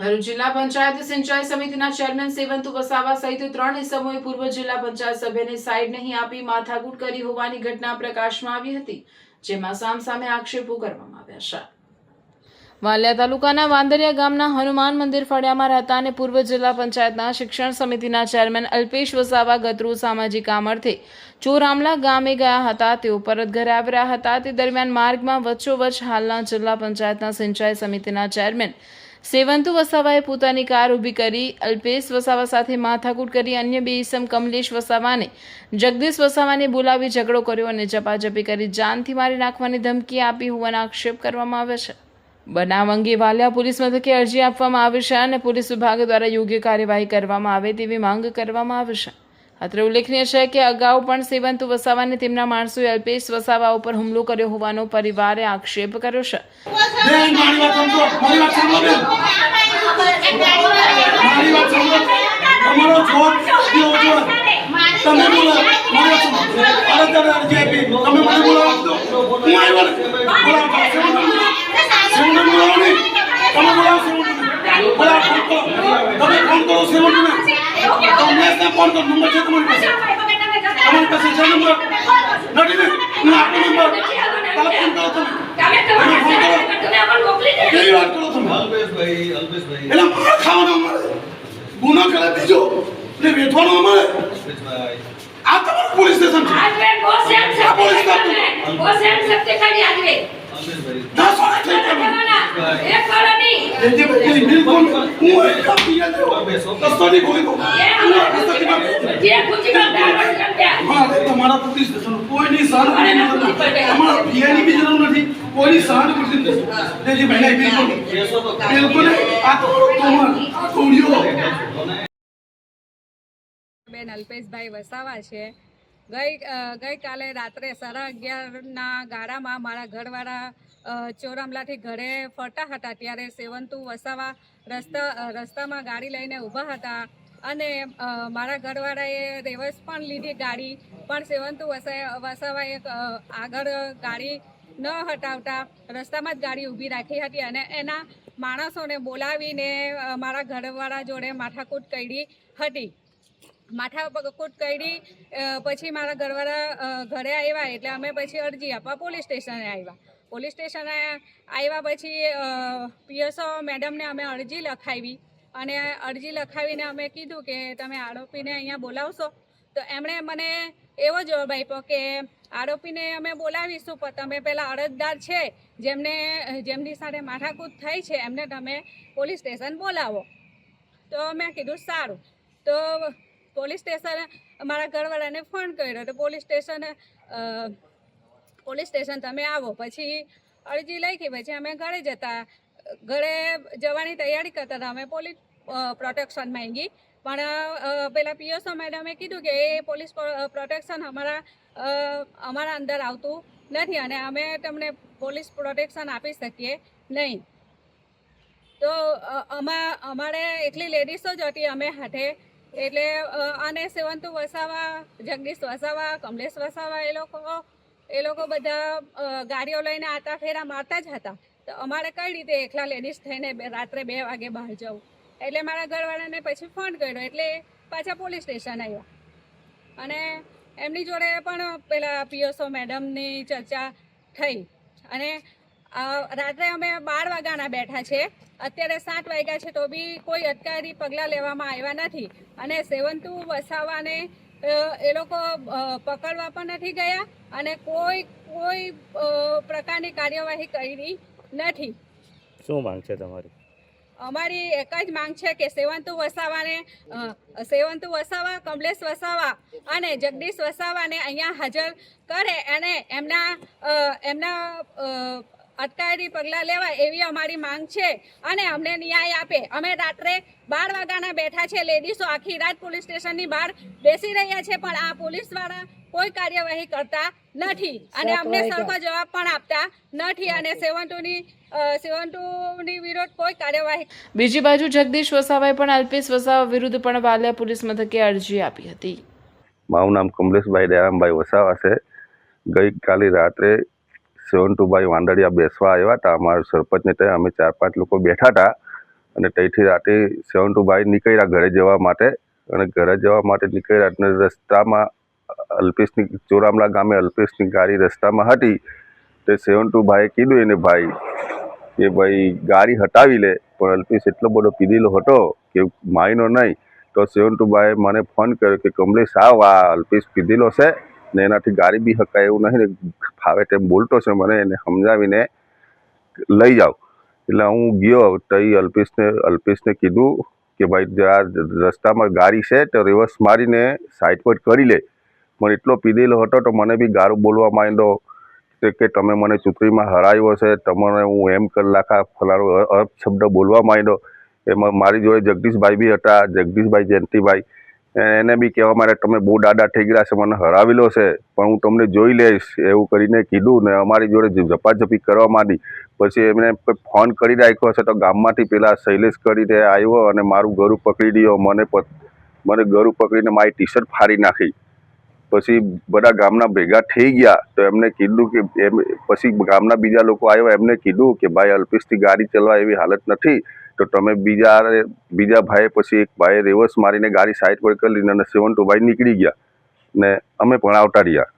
ભરૂચ જિલ્લા પંચાયત સિંચાઈ સમિતિના ચેરમેન સેવંતુ વસાવા સહિત 3 ઇસમોએ પૂર્વ જિલ્લા પંચાયત સભ્યને સાઈડ નહીં આપી માથાકૂટ કરી હોવાની ઘટના પ્રકાશમાં આવી હતી, જેમાં સામસામે આક્ષેપો કરવામાં આવ્યા છે। વાલિયા તાલુકાના વાંદરિયા ગામના હનુમાન મંદિર ફળિયામાં રહેતા અને પૂર્વ જિલ્લા પંચાયતના શિક્ષણ સમિતિના ચેરમેન અલ્પેશ વસાવા ગતરોજ સામાજિક કામ અર્થે ચોરામલા ગામે ગયા હતા। તેઓ પરત ઘરે આવી રહ્યા હતા। તે દરમિયાન માર્ગમાં વચ્ચોવચ્ચ હાલના જિલ્લા પંચાયતના સિંચાઈ સમિતિના ચેરમેન સેવંતુ વસાવાએ પોતાની કાર ઊભી કરી અલ્પેશ વસાવા સાથે માથાકૂટ કરી અન્ય બે ઇસમ કમલેશ વસાવાને જગદીશ વસાવાને બોલાવી ઝઘડો કર્યો અને ઝપાઝપી કરી જાનથી મારી નાખવાની ધમકી આપી હોવાના આક્ષેપ કરવામાં આવ્યા છે। બનાવ અંગે વાલિયા પોલીસ મથકે અરજી આપવામાં આવી છે અને પોલીસ વિભાગ દ્વારા યોગ્ય કાર્યવાહી કરવામાં આવે તેવી માંગ કરવામાં આવી છે। અત્રે ઉલ્લેખનીય છે કે અગાઉ પણ સેવંતુ વસાવાને તેમના માણસોએ અલ્પેશ વસાવા ઉપર હુમલો કર્યો હોવાનો પરિવારે આક્ષેપ કર્યો છે। ગુનો કરે બીજો ને વેઠવાનો અમારે આ તમારું પોલીસ સ્ટેશન છે। આ પોલીસ સ્ટેશન કોસેમ સત્ય કરી આગવે 10 વર્ષ થઈ ગયા એક કોલોની જે બધી બિલકુલ હું એક કાપીયા લેવો કસ્ટડી કોઈ દો જે કુચીમાં દાળ કરતા મારે તમારા પોલીસ સ્ટેશન કોઈની સહાનુભૂતિ નથી, અમારા પીઆઈની બી જરૂર નથી, કોઈની સહાનુભૂતિ નથી। જે મહિલા બિલકુલ આ તો તોડ્યો બેન અલ્પેશભાઈ વસાવા છે। ગઈકાલે રાત્રે 11:30ના ગાળામાં મારા ઘરવાળા ચોરામલાથી ઘરે ફરતા હતા ત્યારે સેવંતુ વસાવા રસ્તામાં ગાડી લઈને ઊભા હતા અને મારા ઘરવાળાએ રેવર્સ પણ લીધી ગાડી, પણ સેવંતુ વસાવાએ આગળ ગાડી ન હટાવતા રસ્તામાં જ ગાડી ઊભી રાખી હતી અને એના માણસોને બોલાવીને મારા ઘરવાળા જોડે માથાકૂટ કરી હતી। માથાકૂટ કરી પછી મારા ઘરવાળા ઘરે આવ્યા એટલે અમે પછી અરજી આપવા પોલીસ સ્ટેશને આવ્યા। પોલીસ સ્ટેશને આવ્યા પછી પીએસઓ મેડમને અમે અરજી લખાવી અને અરજી લખાવીને અમે કીધું કે તમે આરોપીને અહીંયા બોલાવશો, તો એમણે મને એવો જવાબ આપ્યો કે આરોપીને અમે બોલાવીશું પણ તમે પહેલાં અરજદાર છે જેમની સાથે માથાકૂટ થઈ છે એમને તમે પોલીસ સ્ટેશન બોલાવો। તો મેં કીધું સારું। તો પોલીસ સ્ટેશને મારા ઘરવાળાને ફોન કર્યો તો પોલીસ સ્ટેશન તમે આવો। પછી અરજી લખી પછી અમે ઘરે જવાની તૈયારી કરતા હતા। અમે પોલીસ પ્રોટેક્શન માંગી પણ પેલા પીએસઓ મેડમે કીધું કે એ પોલીસ પ્રોટેક્શન અમારા અંદર આવતું નથી અને અમે તમને પોલીસ પ્રોટેક્શન આપી શકીએ નહીં। તો અમારે એકલી લેડીઝો જ હતી અમે હાથે, એટલે અને સેવંતુ વસાવા, જગદીશ વસાવા, કમલેશ વસાવા એ લોકો બધા ગાડીઓ લઈને આટા ફેરા મારતા જ હતા। તો અમારે કઈ રીતે એકલા લેડીઝ થઈને રાત્રે 2 વાગે બહાર જવું, એટલે મારા ઘરવાળાને પછી ફોન કર્યો એટલે પાછા પોલીસ સ્ટેશન આવ્યા અને એમની જોડે પણ પેલા પીએસઓ મેડમની ચર્ચા થઈ અને રાત્રે અમે 12 વાગ્યાના બેઠા છે, અત્યારે 7 વાગ્યા છે તો બી કોઈ અટકાયતી પગલાં લેવામાં આવ્યા નથી અને સેવંતુ વસાવાને એ લોકો પકડવા પણ નથી ગયા અને કોઈ પ્રકારની કાર્યવાહી કરી નથી। શું માંગ છે તમારી? અમારી એક જ માંગ છે કે સેવંતુ વસાવા, કમલેશ વસાવા અને જગદીશ વસાવાને અહીંયા હાજર કરે અને એમના અટકાયતી પગલાં લેવાય એવી અમારી માંગ છે અને અમને ન્યાય આપે। અમે રાત્રે 12 વાગ્યાના બેઠા છે, લેડીઝો આખી રાત પોલીસ સ્ટેશનની બહાર બેસી રહ્યા છે પણ આ પોલીસવાળા કોઈ કાર્યવાહી કરતા નથી અને અમને સરખો જવાબ પણ આપતા નથી અને સેવંતુની વિરુદ્ધ કોઈ કાર્યવાહી। બીજી બાજુ જગદીશ વસાવાએ પણ અલ્પેશ વસાવા વિરુદ્ધ પણ વાલિયા પોલીસ મથકે અરજી આપી હતી। મારું નામ કમલેશભાઈ દયારામભાઈ વસાવા છે। ગઈકાલે રાત્રે સેવંતુભાઈ વાંદડિયા બેસવા આવ્યા હતા। અમારા સરપંચને ત્યાં અમે 4-5 લોકો બેઠા હતા અને ત્યાંથી રાતે 72 ભાઈ નીકળ્યા ઘરે જવા માટે, અને ઘરે જવા માટે નીકળ્યા અને રસ્તામાં અલ્પેશની ચોરામલા ગામે અલ્પેશની ગાડી રસ્તામાં હતી. તે 72 ભાઈએ કીધું એને ભાઈ કે ભાઈ ગાડી હટાવી લે, પણ અલ્પેશ એટલો બધો પીધેલો હતો કે માયનો નહીં. તો 72 ભાઈએ મને ફોન કર્યો કે કમલેશ આવ, આ અલ્પેશ પીધેલો છે ને એનાથી ગાડી બી હકાય એવું નહીં ને ફાવે તેમ બોલતો છે, મને એને સમજાવીને લઈ જાઓ. એટલે હું ગયો તો અલ્પેશને કીધું કે ભાઈ આ રસ્તામાં ગાડી છે તો રિવર્સ મારીને સાઈડ પર કરી લે. પણ એટલો પીધેલો હતો તો મને બી ગાળું બોલવા માંડ્યો કે તમે મને ચૂંટણીમાં હરાવ્યો છે, તમને હું એમ કરી નાખા ફલાણો અપશબ્દ બોલવા માંડ્યો. એમાં મારી જોડે જગદીશભાઈ બી હતા, જગદીશભાઈ જયંતિભાઈ, એને બી કહેવા માંડ્યા તમે બહુ દાદા થઈ ગયા છે, મને હરાવેલો છે પણ હું તમને જોઈ લઈશ એવું કરીને કીધું ને અમારી જોડે ઝપાઝપી કરવા માંડી. પછી એમને ફોન કરી રાખ્યો છે તો ગામમાંથી પેલા શૈલેષ કરીને આવ્યો અને મારું ગળું પકડી દીધો, મને ગળું પકડીને મારી ટી શર્ટ ફાડી નાખી. પછી બધા ગામના ભેગા થઈ ગયા તો એમને કીધું કે પછી ગામના બીજા લોકો આવ્યા, એમને કીધું કે ભાઈ અલ્પેશથી ગાડી ચલાવવા એવી હાલત નથી, તો તમે બીજા ભાઈએ પછી એક ભાઈએ રિવર્સ મારીને ગાડી સાઈડ પર કરી લીધી અને 72 ભાઈ નીકળી ગયા ને અમે પણ આવતા રહ્યા.